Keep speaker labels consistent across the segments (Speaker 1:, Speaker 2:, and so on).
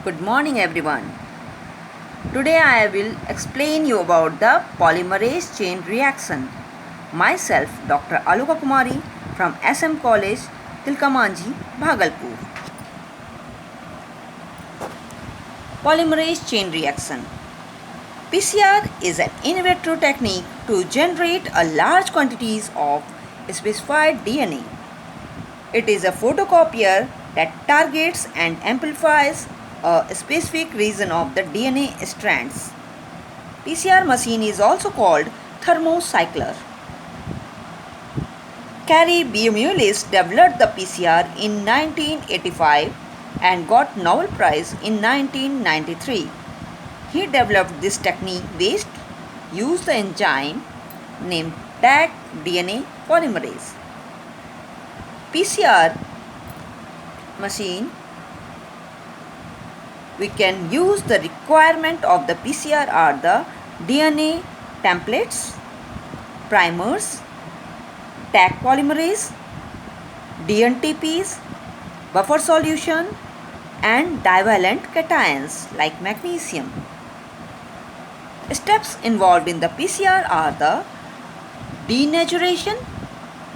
Speaker 1: Good morning everyone. Today I will explain you about the polymerase chain reaction. Myself Dr. Aluka Kumari from SM College, Tilkamanji, Bhagalpur. Polymerase chain reaction. PCR is an in vitro technique to generate a large quantities of specified DNA. It is a photocopier that targets and amplifies a specific region of the DNA strands. PCR machine is also called thermocycler. Carey Mullis developed the PCR in 1985 and got Nobel Prize in 1993. He developed this technique based used the enzyme named Taq DNA polymerase. PCR machine, we can use the requirement of the PCR are the DNA templates, primers, Taq polymerase, DNTPs, buffer solution and divalent cations like magnesium. Steps involved in the PCR are the denaturation,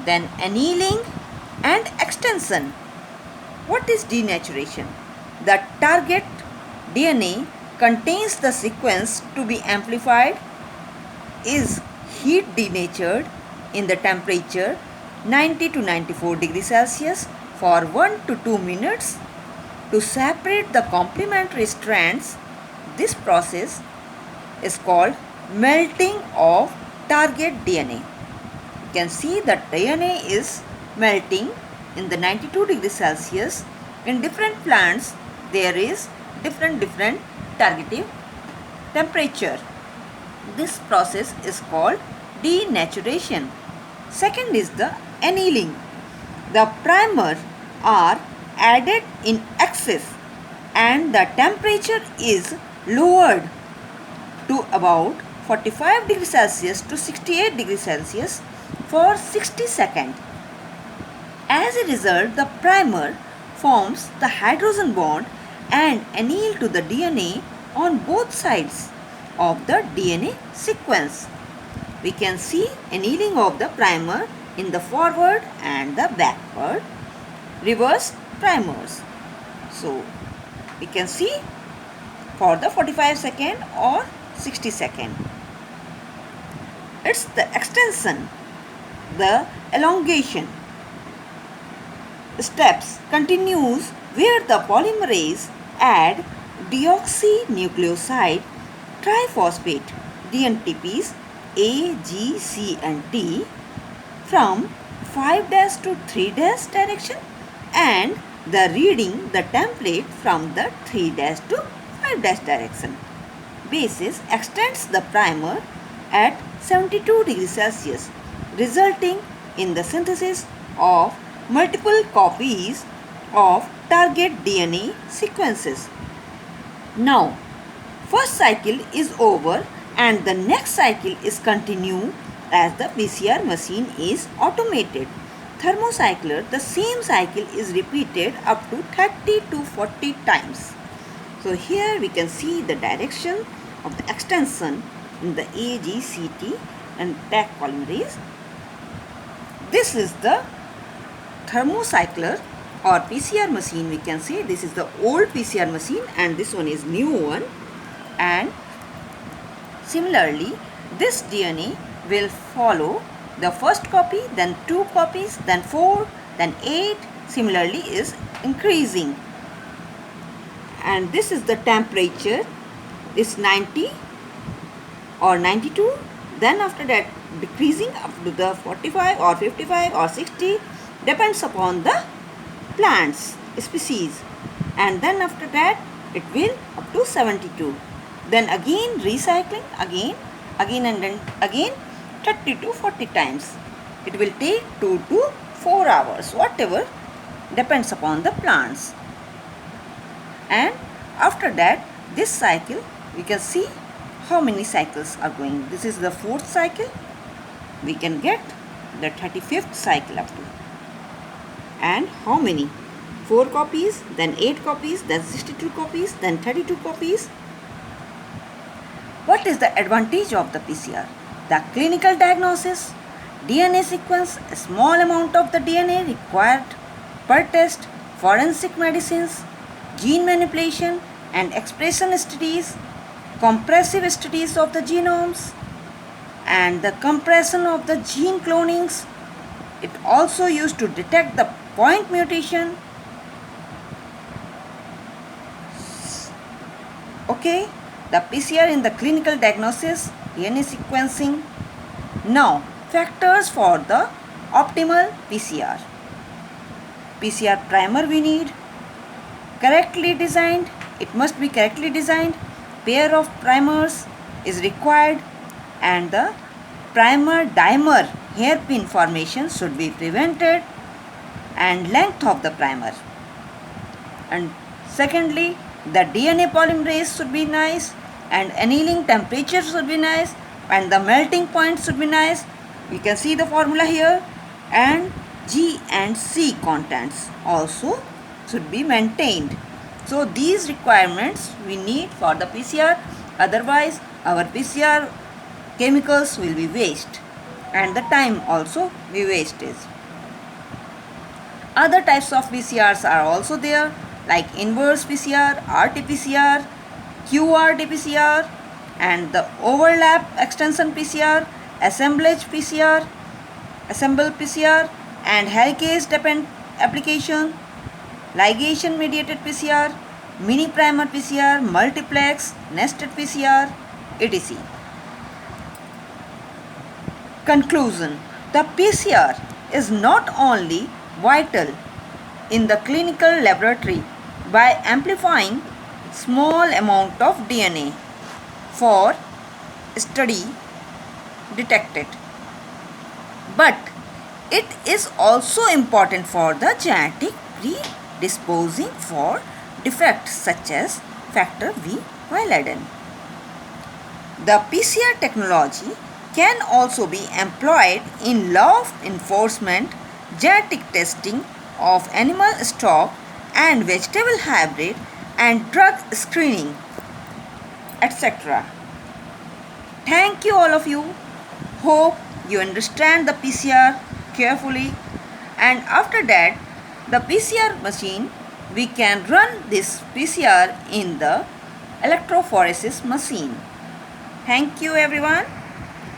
Speaker 1: then annealing and extension. What is denaturation? The target DNA contains the sequence to be amplified is heat denatured in the temperature 90 to 94 degrees Celsius for 1 to 2 minutes to separate the complementary strands. This process is called melting of target DNA. You can see that DNA is melting in the 92 degrees Celsius. In different plants there is different targeted temperature. This process is called denaturation. Second is the annealing. The primer are added in excess and the temperature is lowered to about 45 degrees Celsius to 68 degrees Celsius for 60 seconds. As a result, the primer forms the hydrogen bond and anneal to the DNA on both sides of the DNA sequence. We can see annealing of the primer in the forward and the backward reverse primers. So, we can see for the 45 second or 60 second. It's the extension, the elongation. Steps continues where the polymerase add deoxynucleoside triphosphate DNTPs A, G, C and T from 5' to 3' direction and the reading the template from the 3' to 5' direction. Basis extends the primer at 72 degrees Celsius resulting in the synthesis of multiple copies of target DNA sequences. Now, first cycle is over and the next cycle is continued as the PCR machine is automated. Thermocycler, the same cycle is repeated up to 30 to 40 times. So here we can see the direction of the extension in the AGCT and Taq polymerase. This is the thermocycler or PCR machine. We can say this is the old PCR machine and this one is new one. And similarly, this DNA will follow the first copy, then 2 copies, then 4, then 8. Similarly is increasing. And this is the temperature is 90 or 92. Then after that decreasing up to the 45 or 55 or 60 depends upon the plants species. And then after that it will up to 72. Then again recycling again and then again 30 to 40 times. It will take 2 to 4 hours, whatever depends upon the plants. And after that this cycle we can see how many cycles are going. This is the 4th cycle. We can get the 35th cycle up to. And how many? 4 copies, then 8 copies, then 62 copies, then 32 copies. What is the advantage of the PCR? The clinical diagnosis, DNA sequence, a small amount of the DNA required per test, forensic medicines, gene manipulation and expression studies, compressive studies of the genomes, and the compression of the gene clonings. It also used to detect the point mutation. Okay, the PCR in the clinical diagnosis, DNA sequencing. Now, factors for the optimal PCR. PCR primer we need, correctly designed, it must be correctly designed, pair of primers is required, and the primer dimer hairpin formation should be prevented, and length of the primer. And secondly, the DNA polymerase should be nice, and annealing temperature should be nice, and the melting point should be nice. You can see the formula here, and G and C contents also should be maintained. So these requirements we need for the PCR, otherwise our PCR chemicals will be waste and the time also be wasted. Other types of PCRs are also there, like inverse PCR, RT-PCR, QRT-PCR, and the overlap extension PCR, assemblage PCR, assemble PCR, and helicase dependent application, ligation mediated PCR, mini primer PCR, multiplex, nested PCR, etc. Conclusion: the PCR is not only vital in the clinical laboratory by amplifying small amount of DNA for study detected, but it is also important for the genetic predisposing for defects such as factor V Leiden. The PCR technology can also be employed in law enforcement, genetic testing of animal stock and vegetable hybrid, and drug screening, etc. Thank you all of you. Hope you understand the PCR carefully, and after that the PCR machine, we can run this PCR in the electrophoresis machine. Thank you everyone.